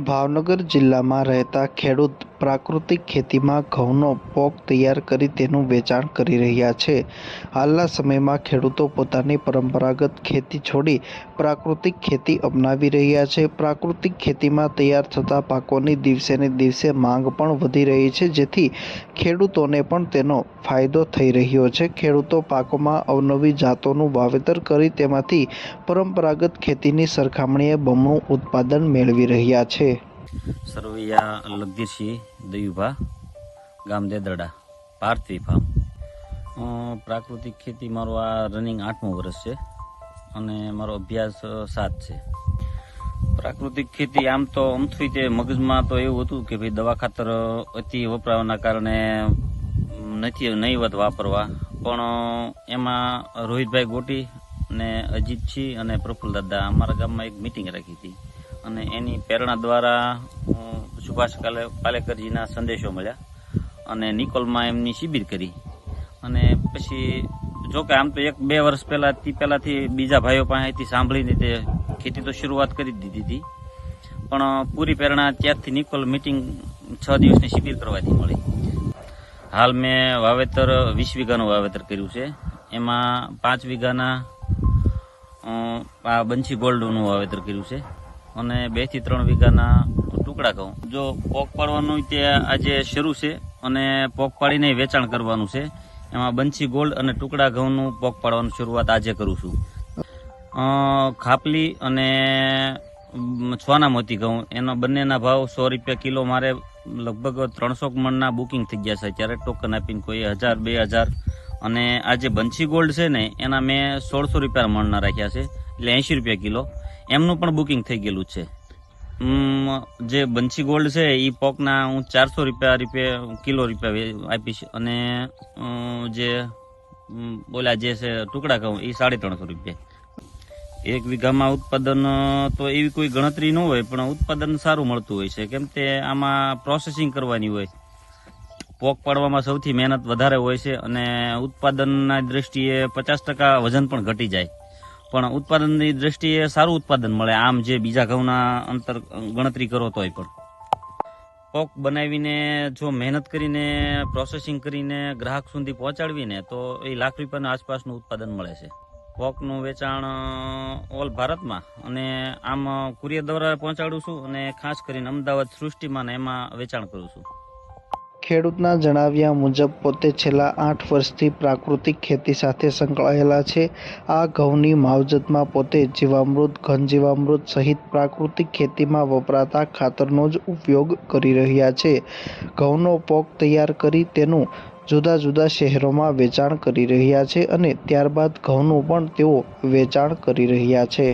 ભાવનગર જિલ્લામાં રહેતા ખેડૂત પ્રાકૃતિક ખેતીમાં ઘઉંનો પોક તૈયાર કરી તેનું વેચાણ કરી રહ્યા છે. હાલના સમયમાં ખેડૂતો પોતાની પરંપરાગત ખેતી છોડી પ્રાકૃતિક ખેતી અપનાવી રહ્યા છે. પ્રાકૃતિક ખેતીમાં તૈયાર થતા પાકોની દિવસેને દિવસે માંગ પણ વધી રહી છે, જેથી ખેડૂતોને પણ તેનો ફાયદો થઈ રહ્યો છે. ખેડૂતો પાકોમાં અવનવી જાતોનું વાવેતર કરી તેમાંથી પરંપરાગત ખેતીની સરખામણીએ બમણું ઉત્પાદન મેળવી રહ્યા છે. સરવૈયા લગધીરસિંહ દયુભા, ગામ દેદરડા, ભારતી ફાર્મ. પ્રાકૃતિક ખેતી મારો આ રનિંગ 8મું વર્ષ છે અને મારો અભ્યાસ 7 છે. પ્રાકૃતિક ખેતી આમ તો અમથી તે મગજમાં તો એવું હતું કે ભાઈ દવા ખાતર અતિ વપરાવાના કારણે નહીવત વાપરવા, પણ એમાં રોહિતભાઈ ગોટી ને અજીતસિંહ અને પ્રફુલ્લ દાદા અમારા ગામમાં એક મિટિંગ રાખી હતી અને એની પ્રેરણા દ્વારા સુભાષ પાલેકરજીના સંદેશો મળ્યા અને નિકોલમાં એમની શિબિર કરી. અને પછી જોકે આમ તો 1-2 વર્ષ પહેલાથી બીજા ભાઈઓ પાસેથી સાંભળીને તે ખેતી તો શરૂઆત કરી દીધી હતી, પણ પૂરી પ્રેરણા ત્યારથી નિકોલ મિટિંગ 6 દિવસની શિબિર કરવાથી મળી. હાલ મેં વાવેતર 20 વીઘાનું વાવેતર કર્યું છે. એમાં 5 વીઘાના આ બંછી ગોલ્ડનું વાવેતર કર્યું છે અને 2 થી 3 વીઘાના ટુકડા ઘઉં. જો પોક પાડવાનું તે આજે શરૂ છે અને પોક પાડીને વેચાણ કરવાનું છે. એમાં બંછી ગોલ્ડ અને ટુકડા ઘઉંનું પોક પાડવાની શરૂઆત આજે કરું છું. ખાપલી અને છોના મોતી ઘઉં એનો બંનેના ભાવ 100 રૂપિયા કિલો. મારે લગભગ 300 મણના બુકિંગ થઈ ગયા છે અત્યારે, ટોકન આપીને કોઈ 1000-2000. અને આ જે બંછી ગોલ્ડ છે ને એના મેં 1600 રૂપિયા મણના રાખ્યા છે, એટલે 80 રૂપિયા કિલો. એમનું પણ બુકિંગ થઈ ગયેલું છે. જે બંછી ગોલ્ડ છે એ પોકના હું 400 રૂપિયા કિલો આપીશ અને જે બોલા જે છે ટુકડા ઘઉં એ 350 રૂપિયા. 1 વીઘામાં ઉત્પાદન તો એવી કોઈ ગણતરી ન હોય, પણ ઉત્પાદન સારું મળતું હોય છે, કેમ કે આમાં પ્રોસેસિંગ કરવાની હોય. પોક પાડવામાં સૌથી મહેનત વધારે હોય છે અને ઉત્પાદનના દ્રષ્ટિએ 50% વજન પણ ઘટી જાય, પણ ઉત્પાદનની દ્રષ્ટિએ સારું ઉત્પાદન મળે. આમ જે બીજા ઘઉંના અંતર ગણતરી કરો તોય પણ પોક બનાવીને જો મહેનત કરીને પ્રોસેસિંગ કરીને ગ્રાહક સુધી પહોંચાડવીને તો એ લાખ રૂપિયાના આસપાસનું ઉત્પાદન મળે છે. પોકનું વેચાણ ઓલ ભારતમાં અને આમ કુરિયર દ્વારા પહોંચાડું છું અને ખાસ કરીને અમદાવાદ સૃષ્ટિમાં ને એમાં વેચાણ કરું છું. ખેડૂતના જણાવ્યા મુજબ પોતે છેલ્લા 8 વર્ષથી પ્રાકૃતિક ખેતી સાથે સંકળાયેલા છે. આ ઘઉંની માવજતમાં પોતે જીવામૃત, ઘનજીવામૃત સહિત પ્રાકૃતિક ખેતીમાં વપરાતા ખાતરનો જ ઉપયોગ કરી રહ્યા છે. ઘઉંનો પોક તૈયાર કરી તેનું જુદા જુદા શહેરોમાં વેચાણ કરી રહ્યા છે અને ત્યારબાદ ઘઉંનું પણ તેઓ વેચાણ કરી રહ્યા છે.